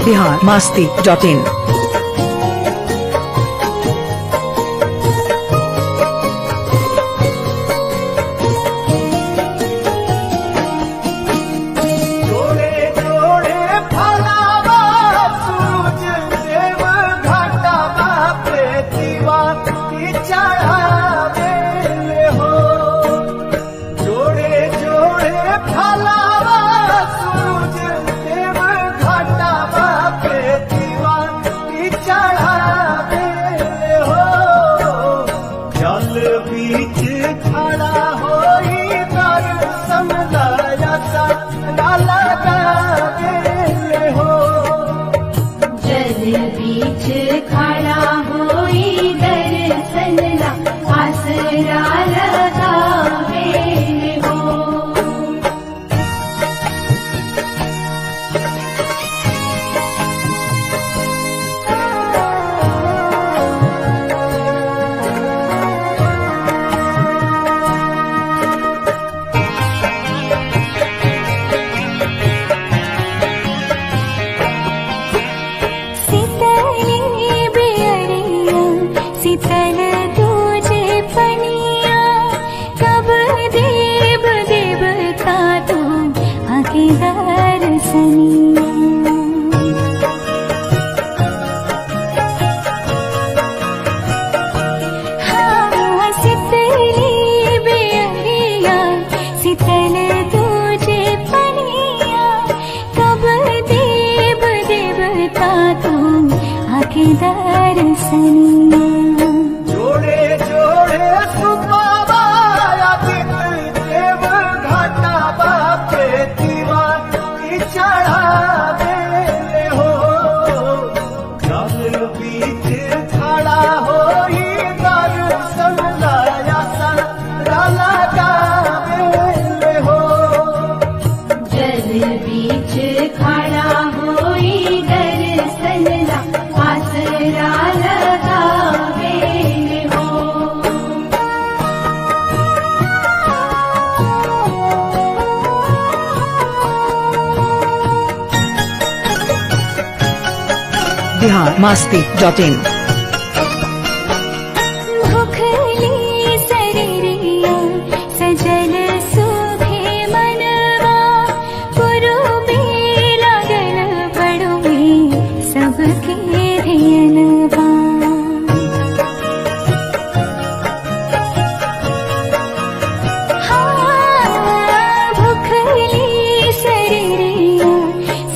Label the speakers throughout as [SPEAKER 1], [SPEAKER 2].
[SPEAKER 1] biharmasti.in। biharmasti.in।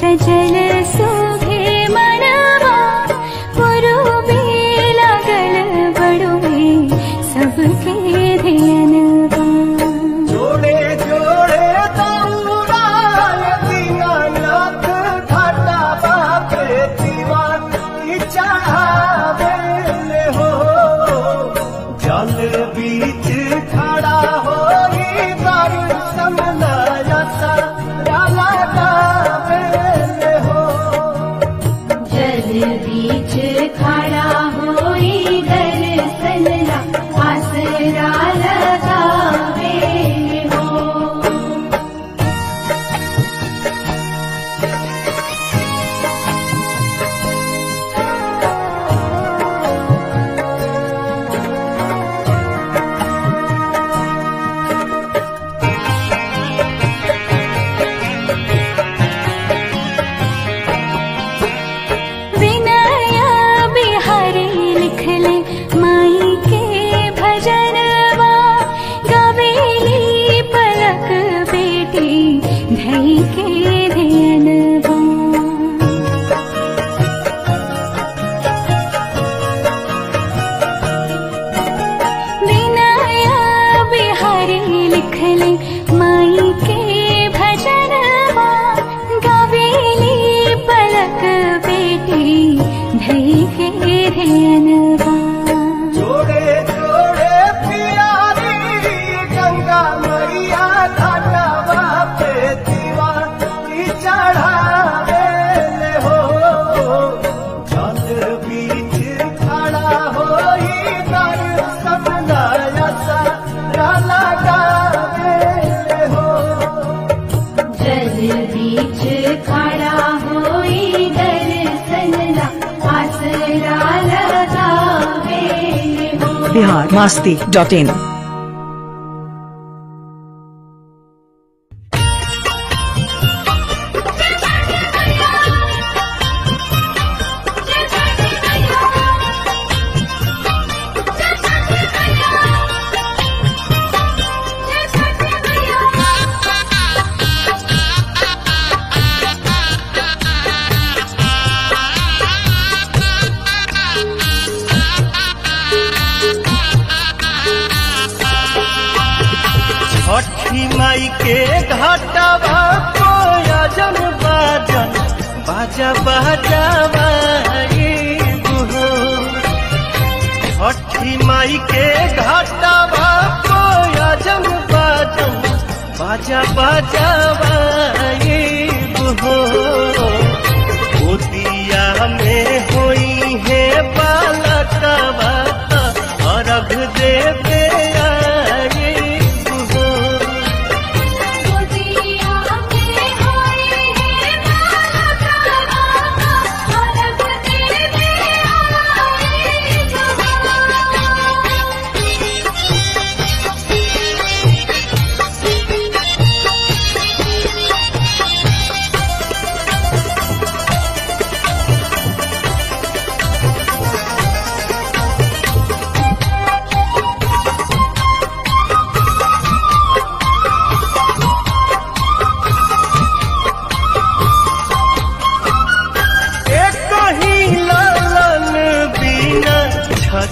[SPEAKER 2] सजल सुभे मनवा पुरुबे
[SPEAKER 1] biharmasti.in।
[SPEAKER 2] छठी माई के घाटवा कोयजन बाजन बाजा बाजावा छठी माई के घाटवा कोयजन बाजन बाजा बाजावा गोदिया में होई है बालकवा अर्घ देवे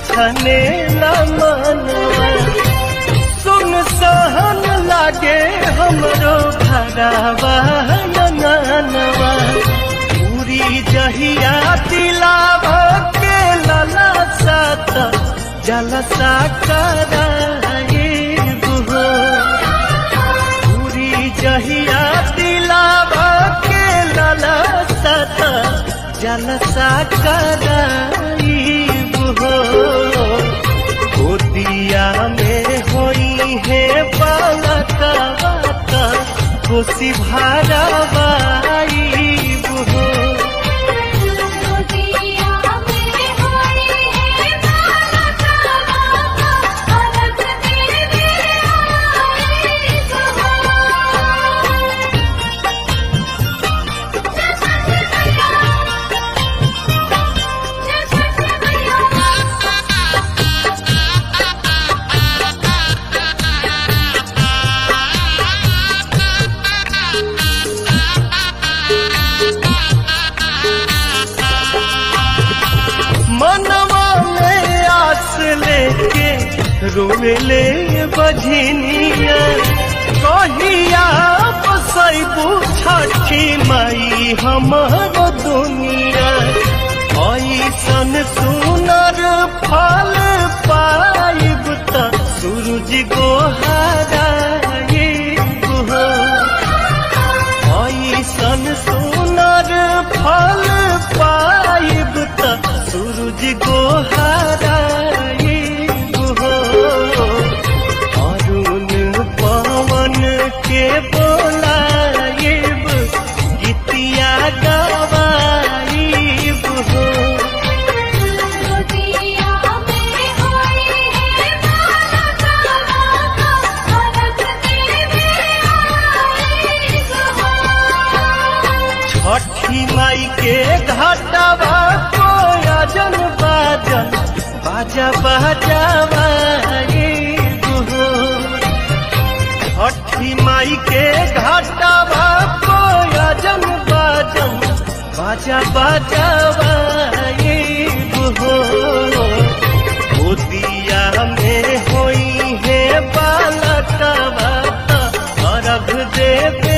[SPEAKER 2] छने मनवा सुन सहन लागे हमरो घरवा ननवा पूरी जहिया दिलावा के लला सात जलसा कराए पूरी जहिया दिलावा के लला सात जलसा कराई गोदिया में होई है बालकवा खुशी भरावाई मनवा में आस लेके रोले बझनिया कहिया बसैबू छठी माई हमर दुनिया ऐसन सुनर फल पाइब त सूरज गोहाराइब ऐसन सुनर फल पाइब त सूरज गोहाराइब अरुण पवन के बोलाइब गीतिया गवाइब छठी माई के घाटवा कोयजन बाजन बाजा बाजावा छठी माई के घाटवा कोयजन बाजन बाजा बाजावा गोदिया में होई है बालकवा अर्घ देवे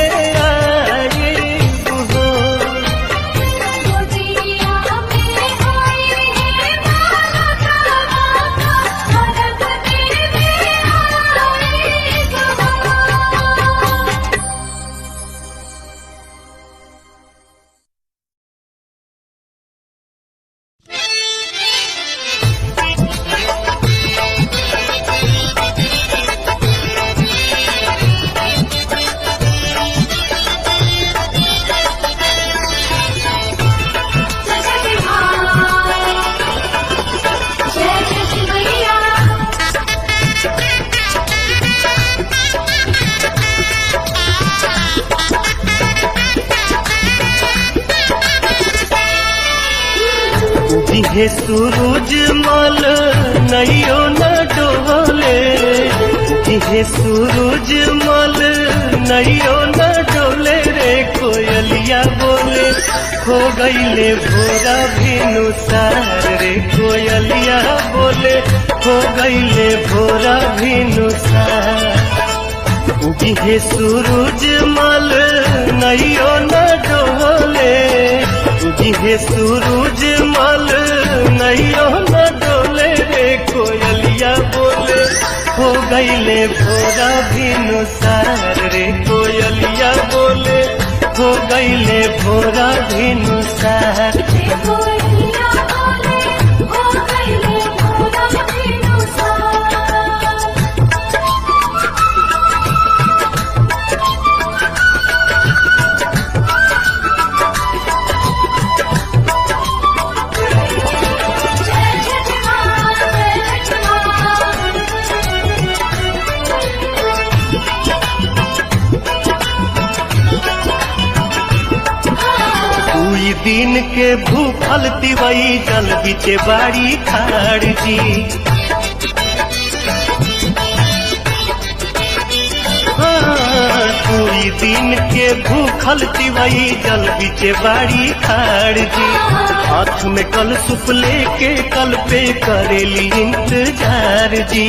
[SPEAKER 2] उगिहे सूरज मल नैयो न डोले, उगिहे सूरज मल नैयो न डोले रे कोयलिया बोले हो गईले भोरा भिनुसार रे कोयलिया बोले हो गईले भोरा भिनुसार। उगिहे सूरज मल नैयो न डोले, उगिहे सूरज मल नैयो न डोले रे कोयलिया बोले हो गईले भोरा भिनुसार रे कोयलिया बोले हो गईले भोरा भिनुसार। दिन के भूखल तिवई जल बिचे बाड़ी खाड़ जी, पूरी दिन के भूखल तिवई जल बिचे बाड़ी खाड़ जी। हाथ में कल सुप लेके कल पे करेली इंतजार जी।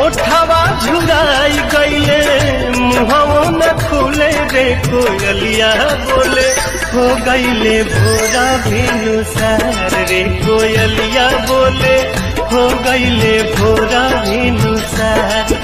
[SPEAKER 2] ओठवा झुराई गईले मुहवो न खुले रे कोयलिया बोले हो गईले भोरा भिनुसार रे कोयलिया बोले हो गईले भोरा भिनुसार।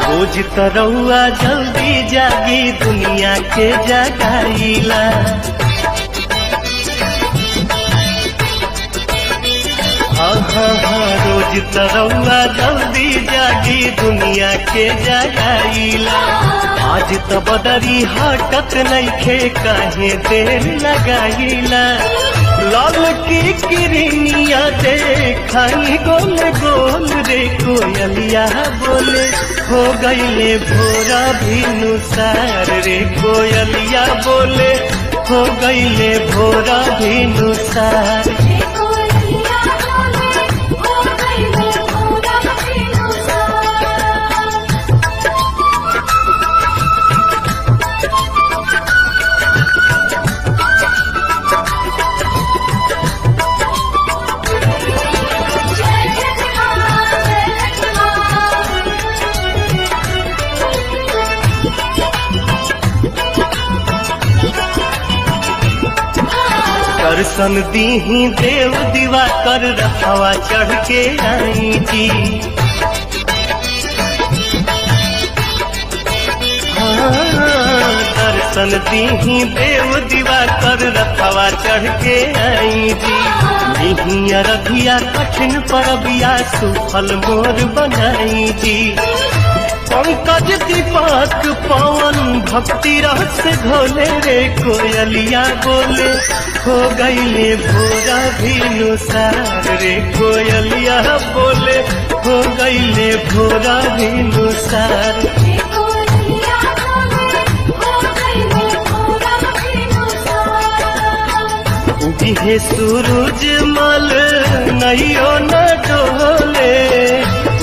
[SPEAKER 2] रोज तरौआ जल्दी जागी दुनिया के जगाईला, रोज तरौआ जल्दी जागी दुनिया के जगाईला। आज तो बदरी हटत नइखे काहे देर लगाईला। लाल की किरनिया देखाई गोल गोल रे कोयलिया बोले हो गईले भोरा भिनुसार रे कोयलिया बोले हो गईले भोरा भिनुसार। दर्शन दीही देव दीवा कर रखवा चढ़ के आई जी। दर्शन दीही देव दीवा कर रखवा चढ़ के आई जी। निहिया रधिया कठिन परबिया सुफल मोर बनाई जी। पंकज दीपक पवन भक्ति रस घोले रे कोयलिया बोले हो गईले भोरा भिनुसार रे कोयलिया बोले हो गईले भोरा भिनुसार। उगिहे सूरज मल नैयो न डोले,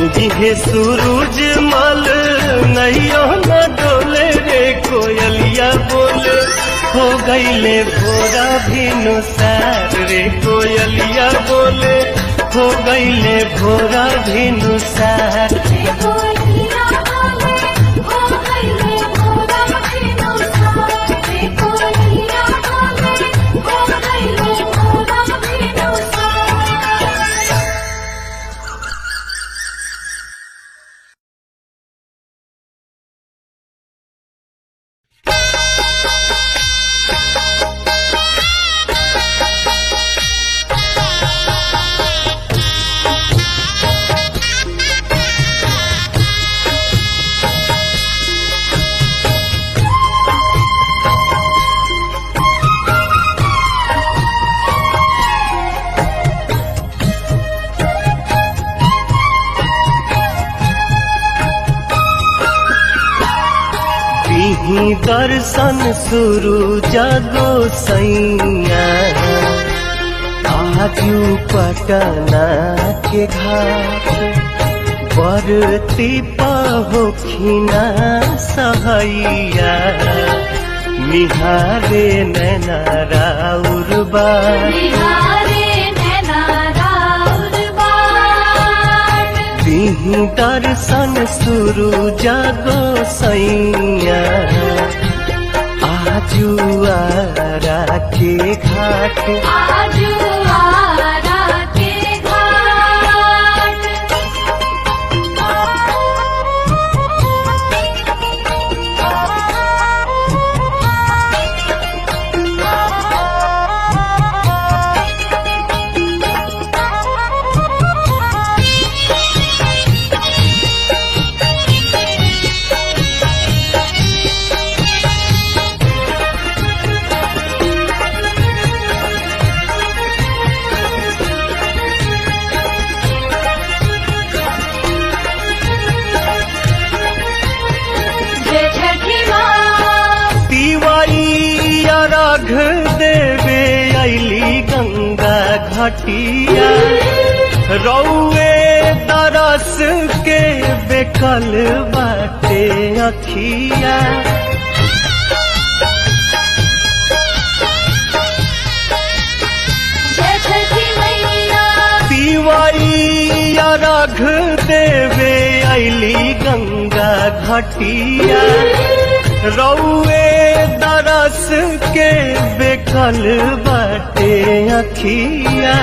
[SPEAKER 2] उगिहे सूरज मल नैयो न डोले रे कोयलिया बोले हो गईले भोरा भिनुसार रे कोयलिया बोले हो गईले भोरा भिनुसार। दीही दर्शन शुरू जागो सैया आजू पटना के घाट बरती पहोखिना सहैया निहारे नैना राउर बाट दीही दर्शन शुरू जागो सैया आजू आरा के घाट देवे अली गंगा घाटिया रौए तरस के बेकल बाटे अखिया तिवारी अर्घ देवे अली गंगा घाटिया रौए दरस के बेकल बाटे अखिया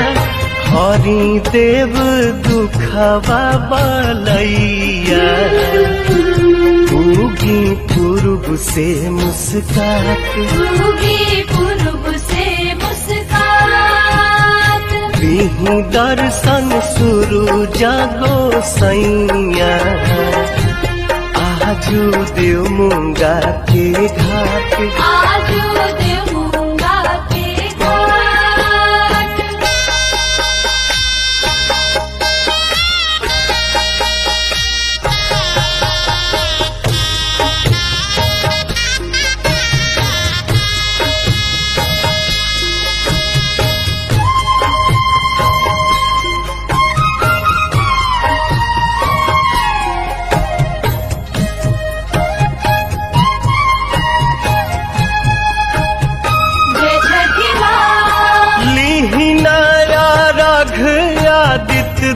[SPEAKER 2] हरि देव दुखवा बलैया उगी पूर्व से मुस्कात दीही दर्शन शुरू जागो सैया आजू देव मुंगा के घाट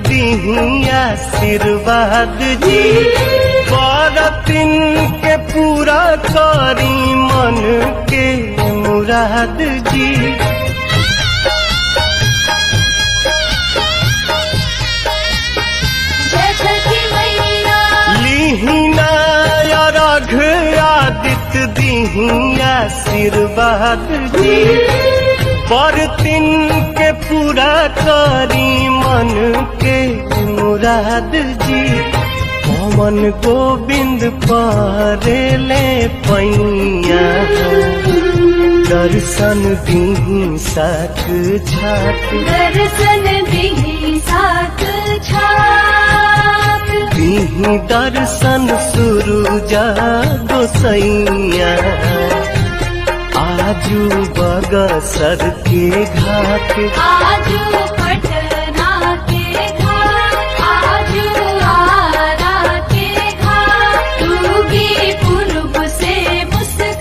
[SPEAKER 2] दीही आशीर्वाद जी बरतिन के पूरा करी मन के मुराद जी लीहिना अर्घ आदित्य दीही आशीर्वाद जी बरतिन के पूरा करी मन के मुराद जी पवन गोविंद परेले पैया दर्शन दीही साथ छात दीही दर्शन शुरू जागो सैया आजू बगसर के घाट
[SPEAKER 1] आजू पटना के घाट आजू आरा के घाट उगी पूर्व से मुस्कात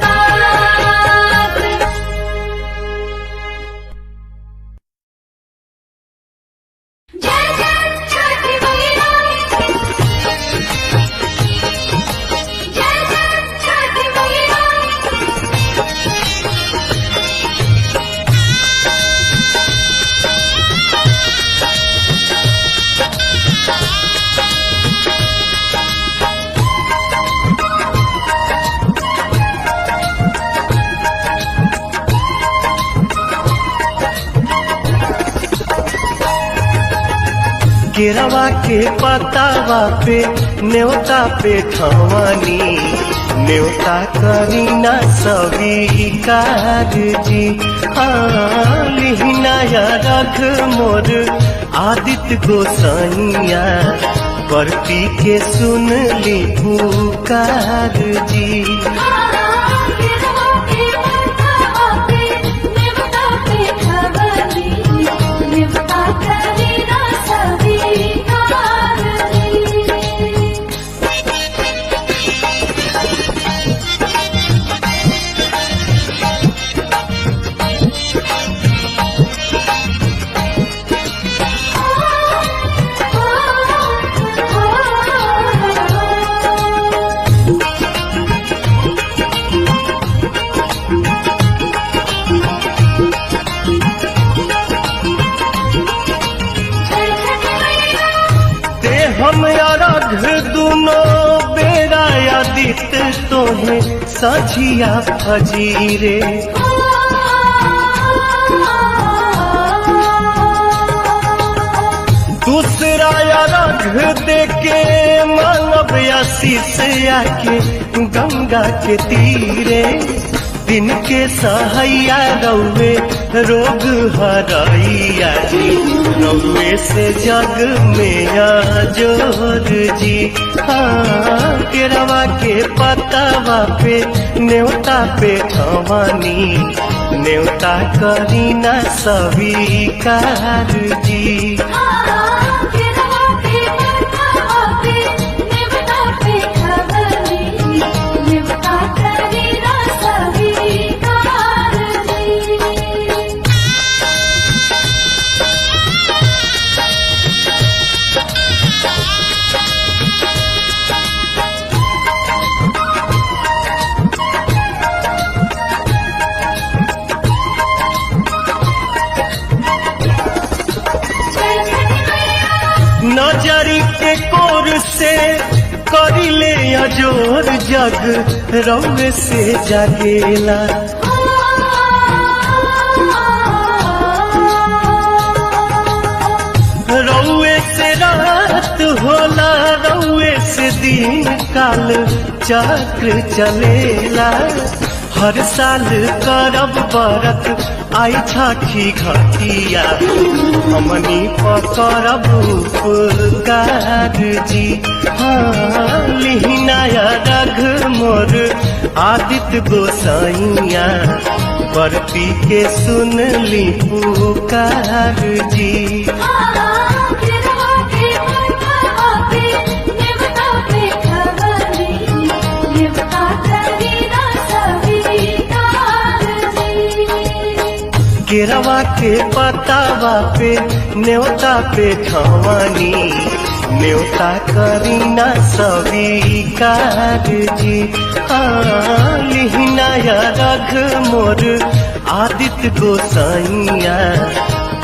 [SPEAKER 1] जय जय छठी मैया जय जय छठी मैया
[SPEAKER 2] केरवा के पतावा पे न्योता पे ठवानी न्योता करीना स्वीकार जी लिहिना रख मोर आदित्य गोसाइया बरती के सुन ली पुकार जी मोहे सझिया फजीरे। दूसरा रंग देके मानव आशीष आके गंगा के तीरे। दिन के सहैया रौवे रोग हरैया जी, रौवे से जग में जोर जी। हाँ केरवा के पतावा पे न्योता पे खवानी, न्योता करीना स्वीकार जी। नजरी के कोर से करिले अजोर जग रौवे से जागेला। रौवे से रात होला, रौवे से दिन काल चक्र चलेला। हर साल करब बरत आई छठी घटिया, हमनी पकड़ब उपकार जी। हाँ लिहिनाया रघ मोर आदित्य गोसाइया, बरती के सुन ली पुकार जी। केरवा के पतावा पे न्योता पे खवानी, न्योता करीना स्वीकार जी। हाँ लिहिनाया रघ मोर आदित्य गोसाइया,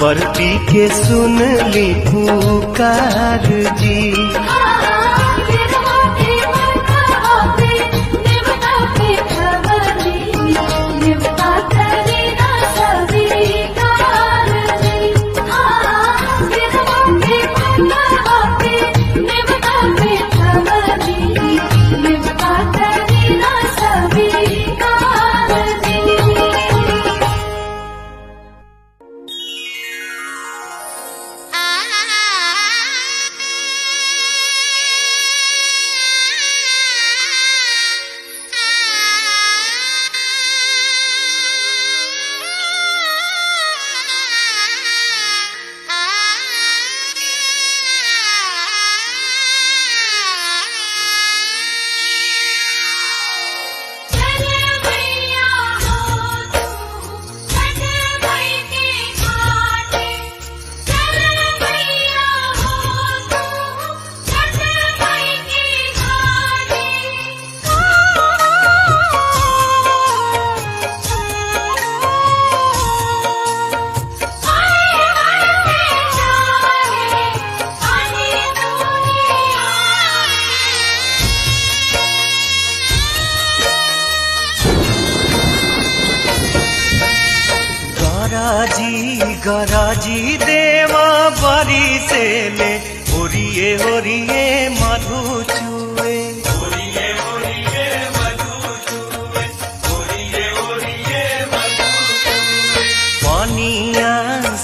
[SPEAKER 2] बरती के सुन ली पुकार जी। गराजी देवा बरी से ले, ओरिए ओरिए मधु चुए। ओरिए ओरिए मधु चुए, ओरिए ओरिए मधु चुए। पानिया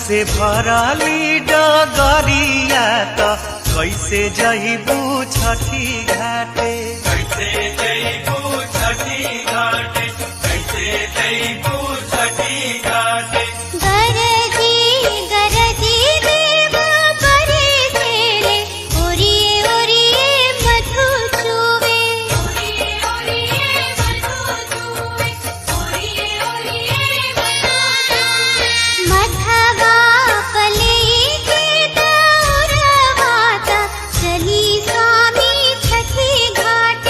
[SPEAKER 2] से भराली डगरिया त कैसे जइबू छठी घाटे, कैसे जइबू छठी घाटे, कैसे जइबू छठी घाटे।
[SPEAKER 3] चली स्वामी छठी घाट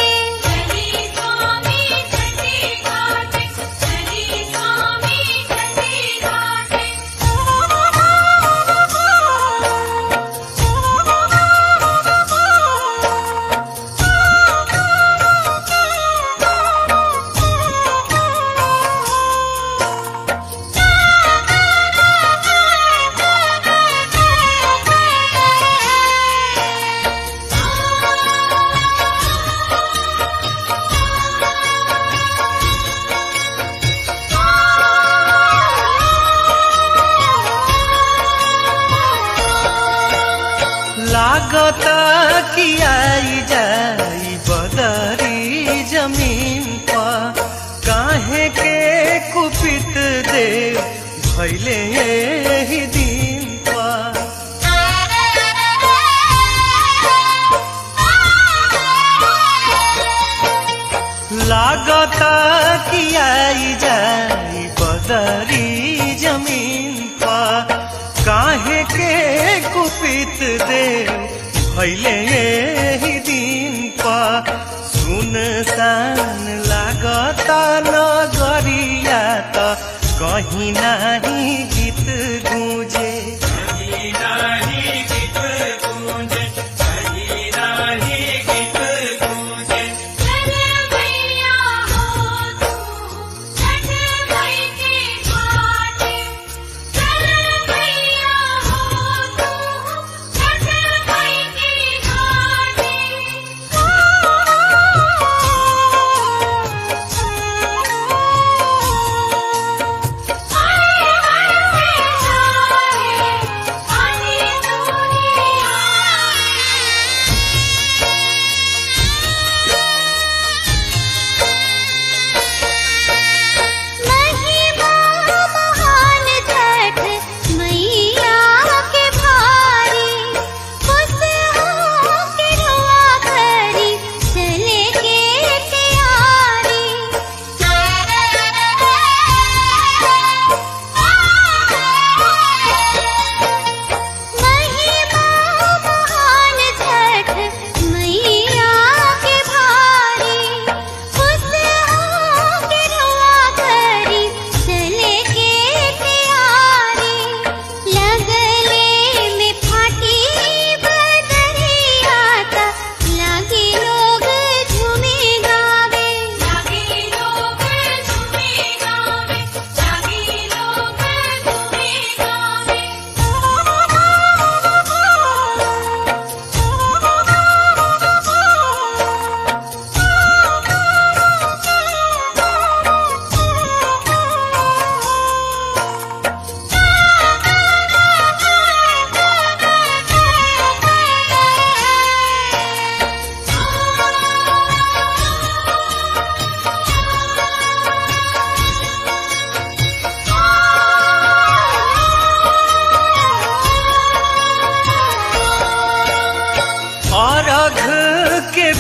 [SPEAKER 2] कि आई जाई बदरी जमीन पर, काहे के कुपित देव भैले यही दिन पर। लागता कि आई जाई बदरी जमीन पर, काहे के कुपित देव भैले यही दिन पर। सुनसान लागता नगरिया त कहीं नाही गीत गूंजे,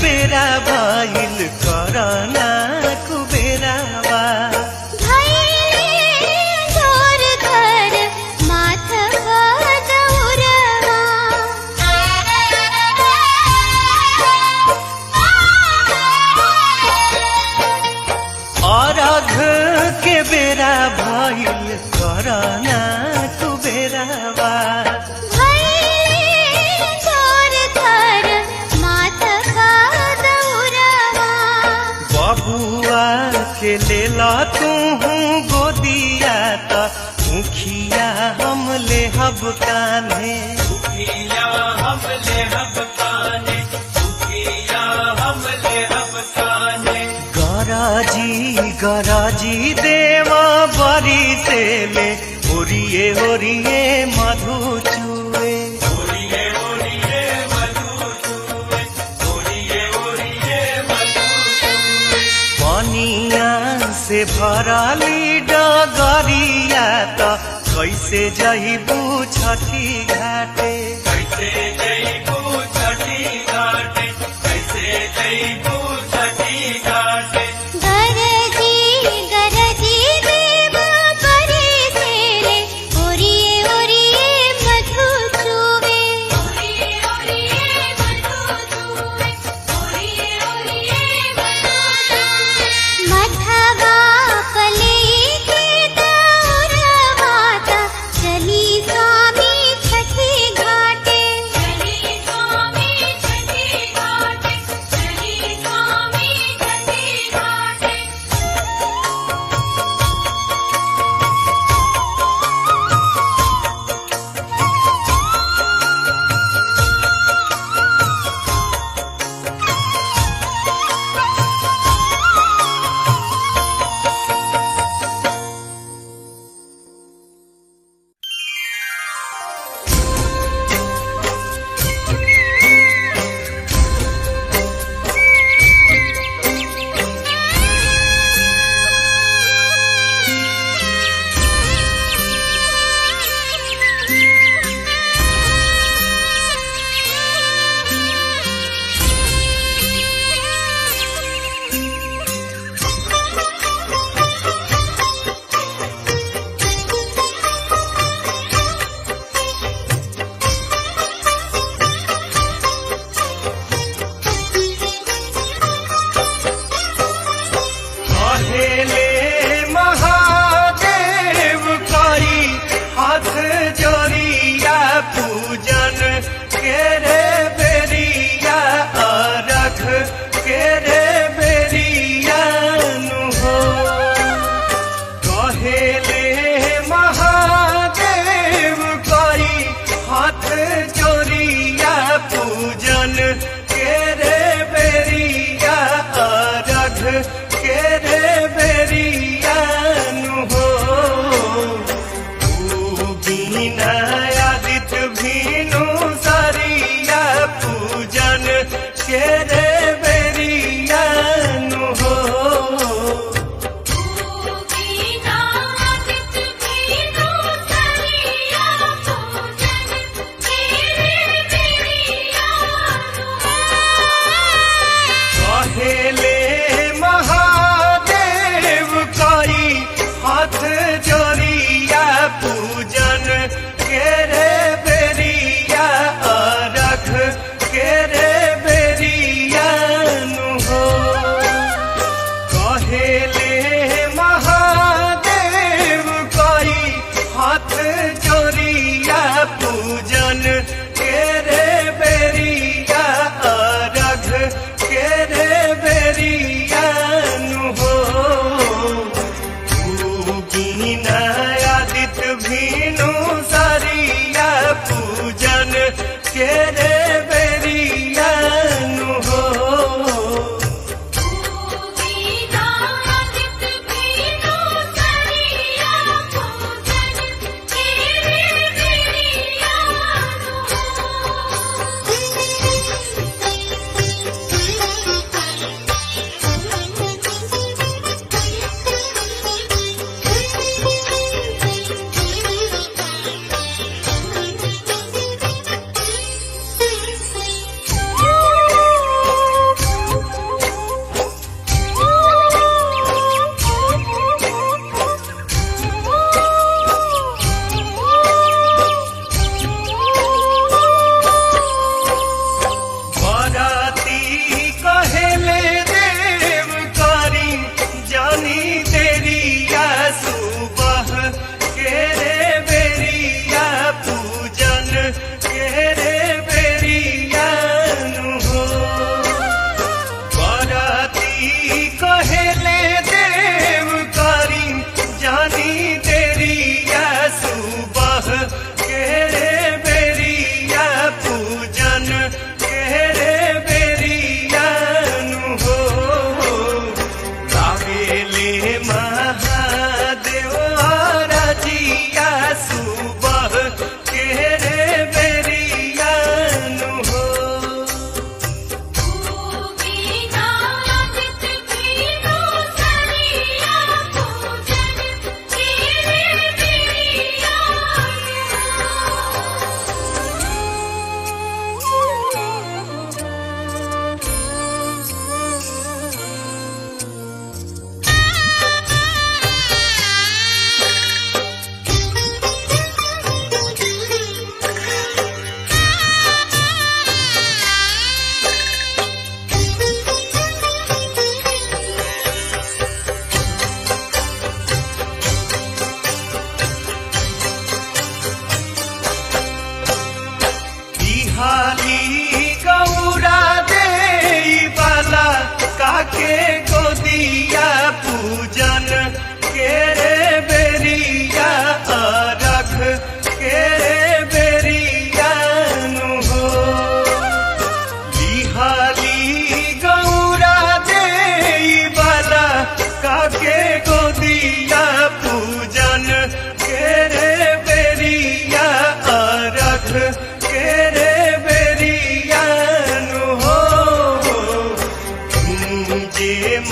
[SPEAKER 2] बेरा भइल करना कुबेरावा, अर्घ के बेरा भइल करना कुबेरावा। बबुआ के लेला तू गोदिया त मुखिया हम लेहब कान्हे, गराजी गराजी देवा बरी से ले, ओरिए ओरिए मधु चुए, पनिया से भराली डगरिया त कैसे जइबू छठी घाटे,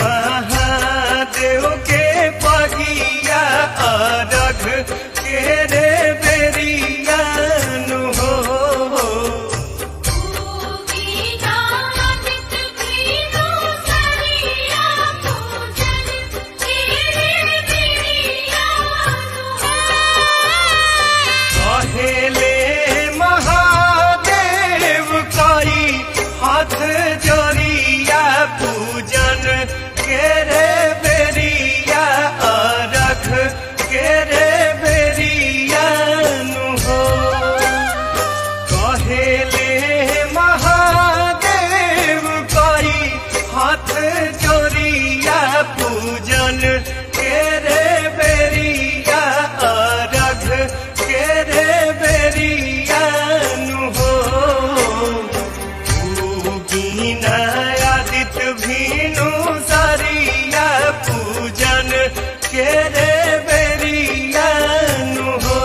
[SPEAKER 2] महादेव के पगिया अरघ के रे बेरिया नु हो कहेले महादेव कई हाथ जोड़िया पूजन के रे बेरिया अरघ के रे बेरिया नु हो कहेले महादेव कई हाथ जोड़िया पूजन के रे बेरिया अरघ के रे बेरिया नु हो आदित्य भीनु सरिया पूजन के रे बेरिया नु हो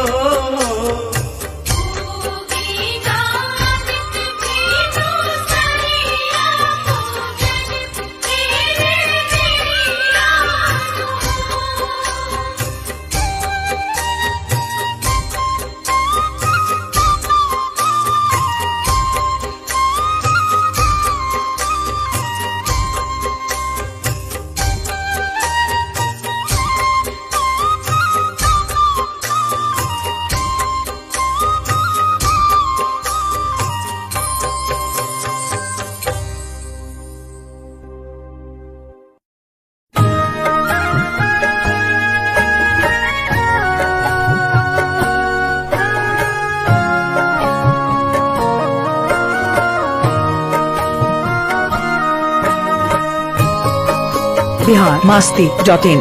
[SPEAKER 3] biharmasti.in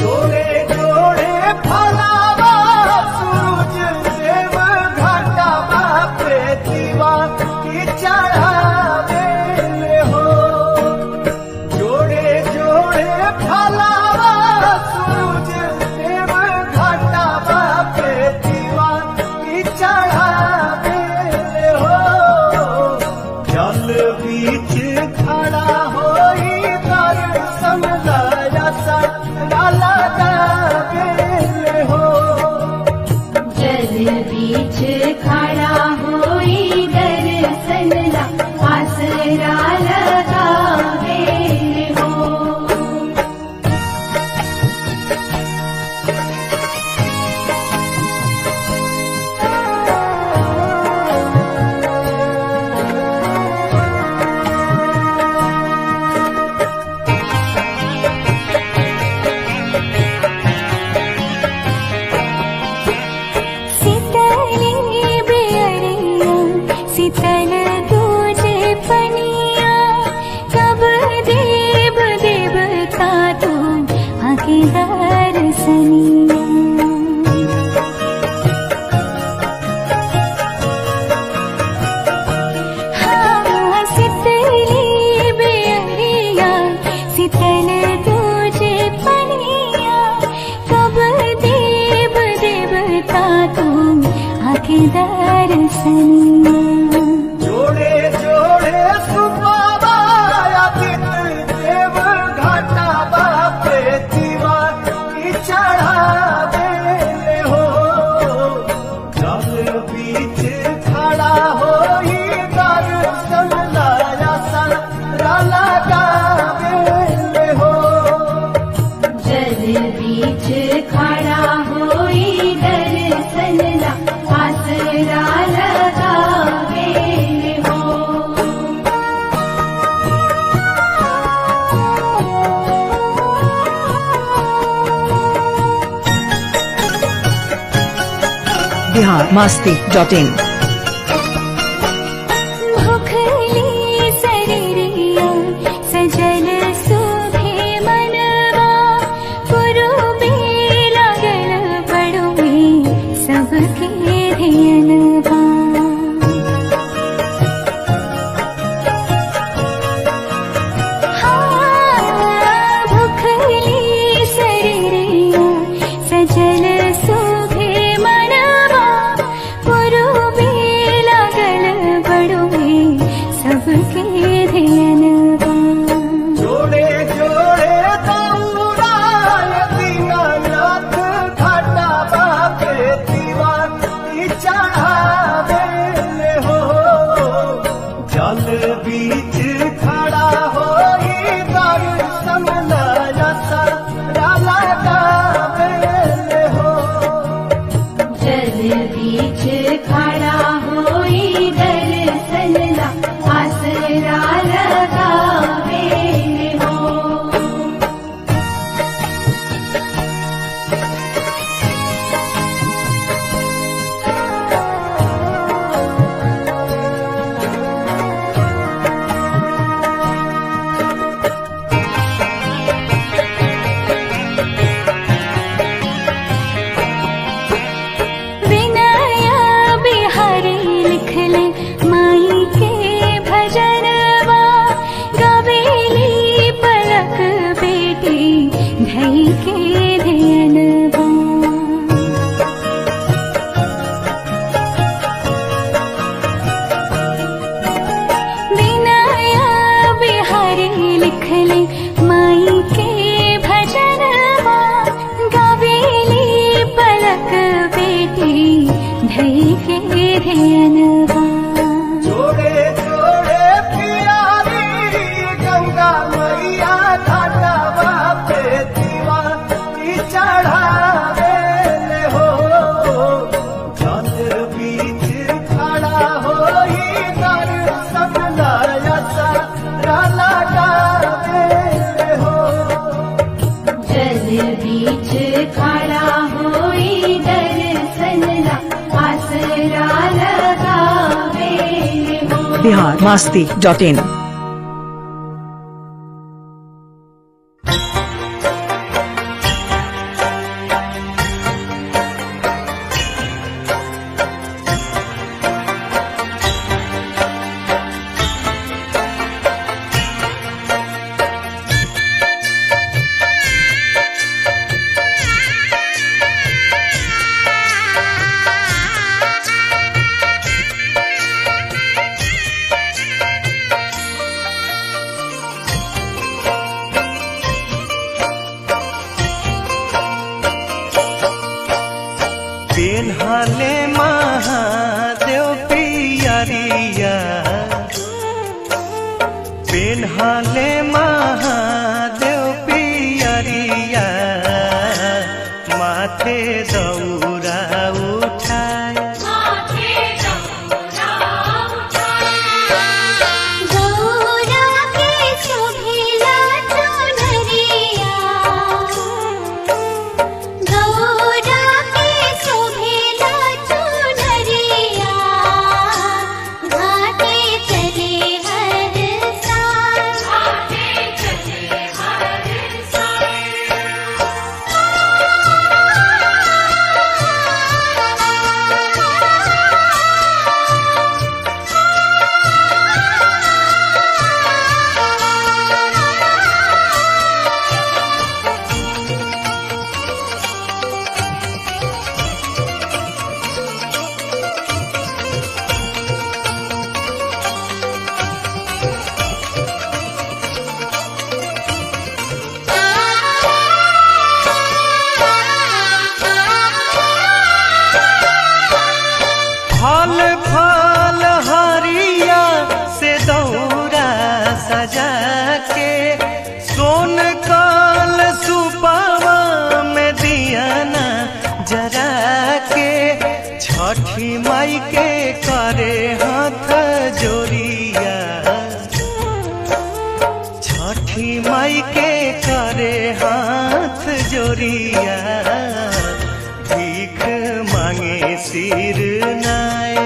[SPEAKER 2] जोड़े जोड़े फलावा सूरज देव घाटा बापे दीवा की चढ़ावे हो जोड़े जोड़े फलावा सूरज देव घाटा बापे दीवा की चढ़ावे हो जल बीच खड़ा होई दर्शन लाया लगावे हो
[SPEAKER 1] जल बीच खड़ा होई दर्शन ला आसरा लगावे हो
[SPEAKER 4] सितली बेअरिया सितल तुझे पनिया कब देव देवता तू आके दर्शनिया हाँ सितली बेअरिया सितल तुझे पनिया कब देव देवता तू आके दर्शनिया
[SPEAKER 2] जोड़े जोड़े सुबाबा आदित्य देव घाटा बापे दीवा की चढ़ावे हो जल बीच खड़ा होई दर्शन लाया सरा लगावे हो
[SPEAKER 1] जल बीच खड़ा होई दर्शन ला आसरा लगावे हो
[SPEAKER 3] biharmasti.in
[SPEAKER 4] भुखली शरीरिया सजल सुभे मनवा पुरुबे लागल पड़ुबे सबके धियनवा हाँ भुखली शरीरिया सजल सुभे
[SPEAKER 1] खड़ा होई दर्शन ला आसरा लगावे हो।
[SPEAKER 3] जोड़े जोड़े प्यारी गंगा मैया घाटवा पे दीवानी चढ़ावे हो। जल बीच खड़ा होई दर्शन ला आसरा लगावे हो।
[SPEAKER 1] जल बीच खड़ा होई दर्शन ला आसरा लगावे हो।
[SPEAKER 5] biharmasti.in
[SPEAKER 2] पेन्हाले महादेव पियरिया, पेन्हाले महादेव पियरिया, माथे दौरा उठाए फल फल हरिया से दौरा सजा के, सोन काल सुपावा में दियाना जरा के, छठी माई के करे हाथ जोड़िया, छठी माई के करे हाथ जोड़िया, भीख मांगे सिर नाय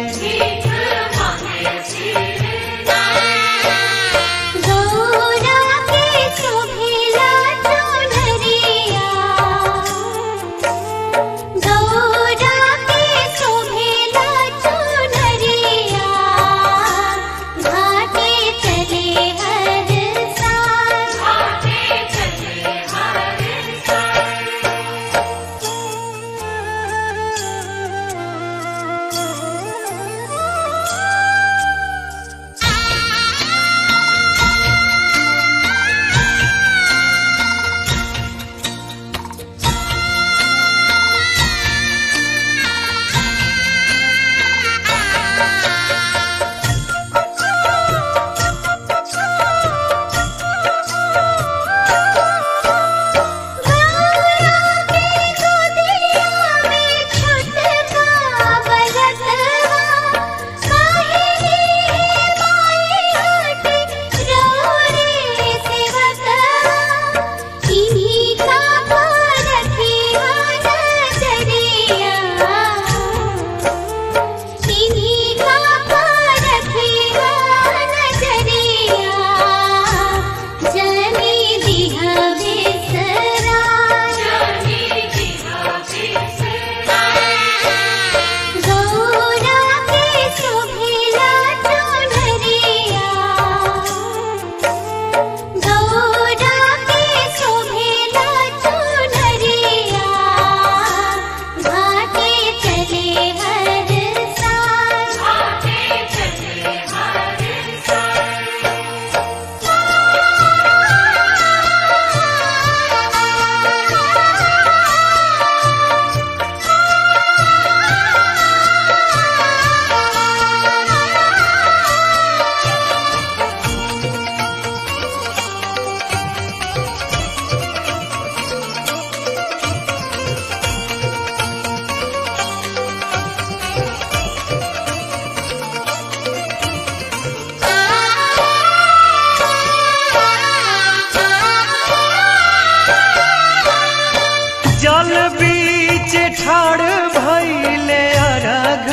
[SPEAKER 2] पिछाड़ भइले अरघ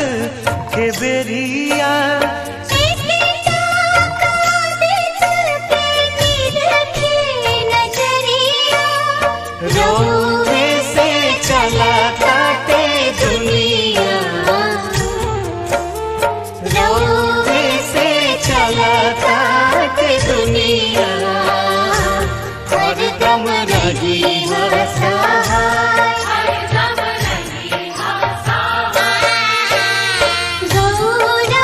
[SPEAKER 2] के बेरिया रोवे से चला काटे दुनिया रोवे से चला काटे दुनिया हरदम रही
[SPEAKER 4] गौरा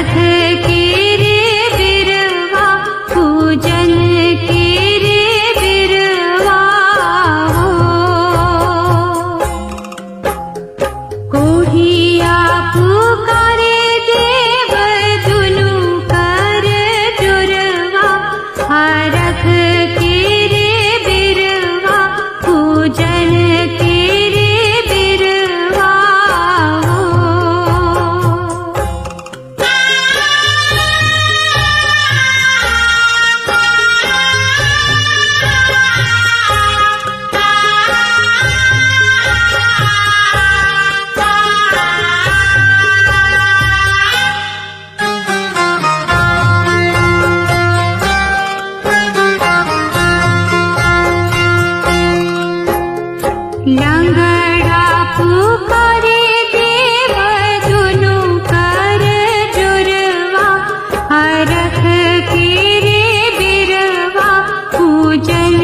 [SPEAKER 4] रख के रे बिरवा पूजन के रे बिरवा हो कोहिया पुकारे देव दुनु कर जुरवा रख के रे बिरवा पूजन के रे बिरवा हो लंगड़ा पुकारे देव दुनु कर जुरवा रख के रे बिरवा पूजन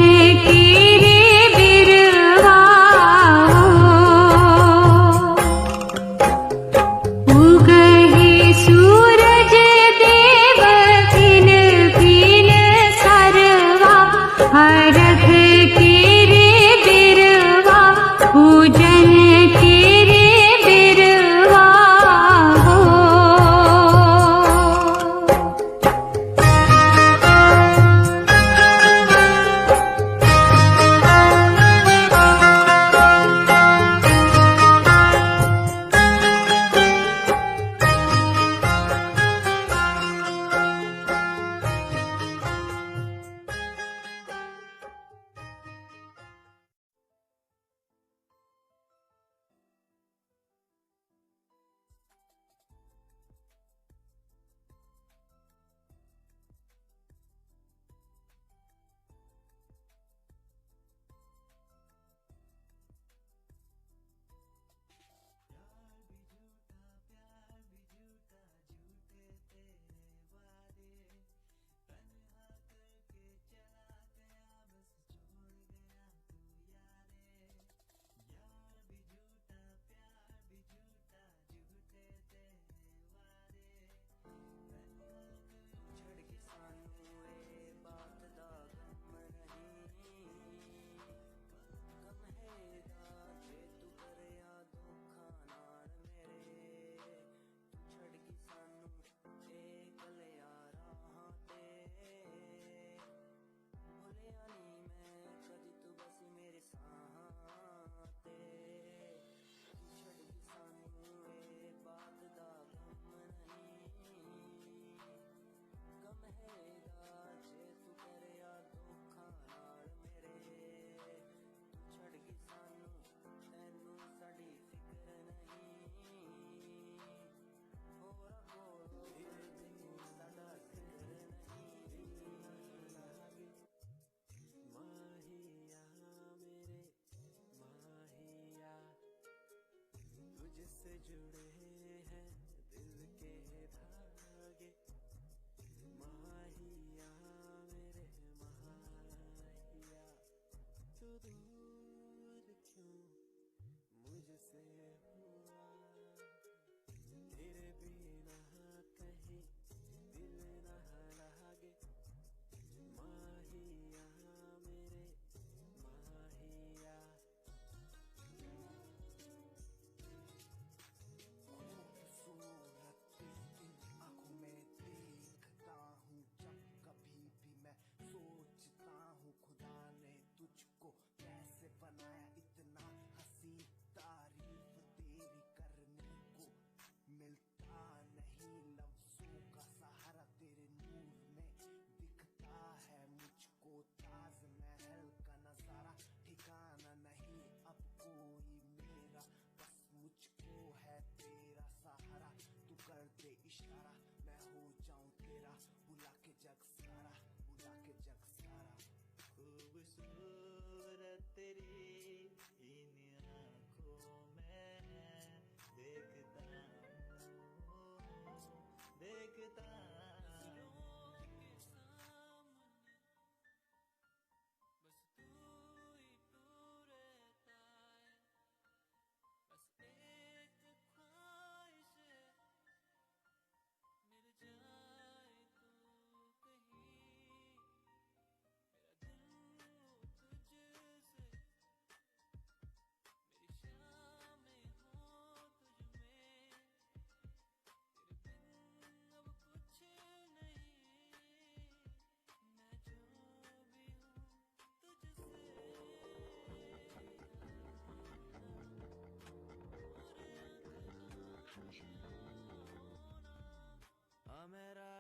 [SPEAKER 4] के रे बिरवा हो उगहे सूरज देव भिन भिन सरवा रख के रे बिरवा पूजन के रे बिरवा हो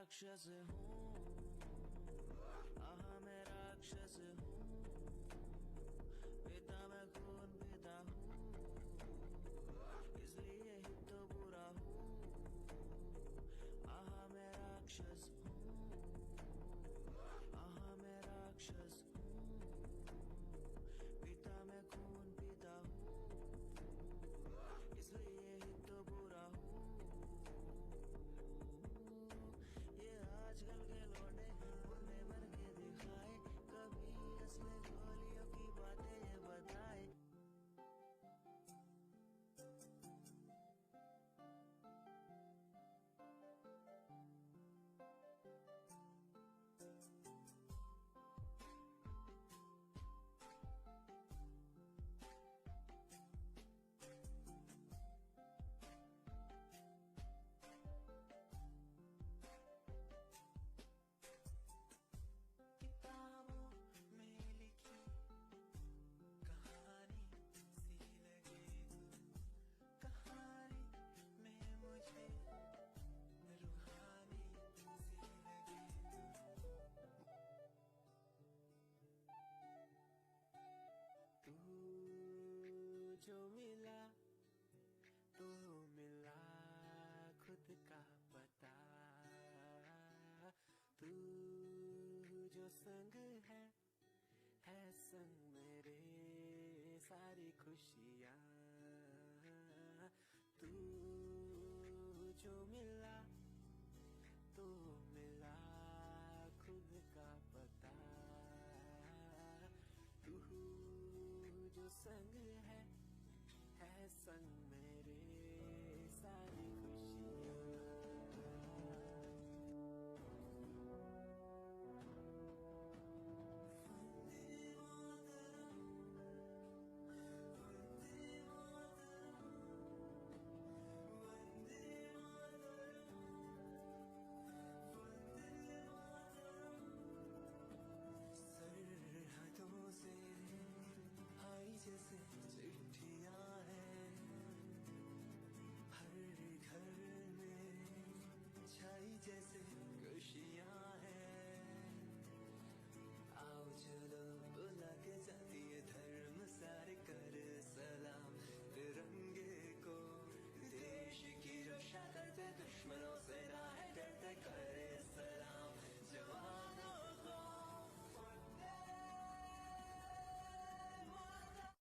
[SPEAKER 6] राक्षस हूँ, आहा मैं राक्षस हूँ, पिता मैं खून पिता हूँ, इसलिए ही तो बुरा हूँ। आहा मैं राक्षस हूँ, आहा मैं राक्षस हूँ, पिता मैं खून पिता हूँ, इसलिए ही तो बुरा हूँ। ये आजकल के लौंडे मुन्ने बन के दिखाए, कभी असली गोलियों की बातें ये बताए। किताबों में लिखी कहानी सी लगे, कहानी में मुझे रूहानी सी लगे। तू जो मिला तो मिला खुद का पता, तू जो संग है संग मेरे सारी खुशियाँ। तू जो मिला तो मिला खुद का पता, तू जो संग है संग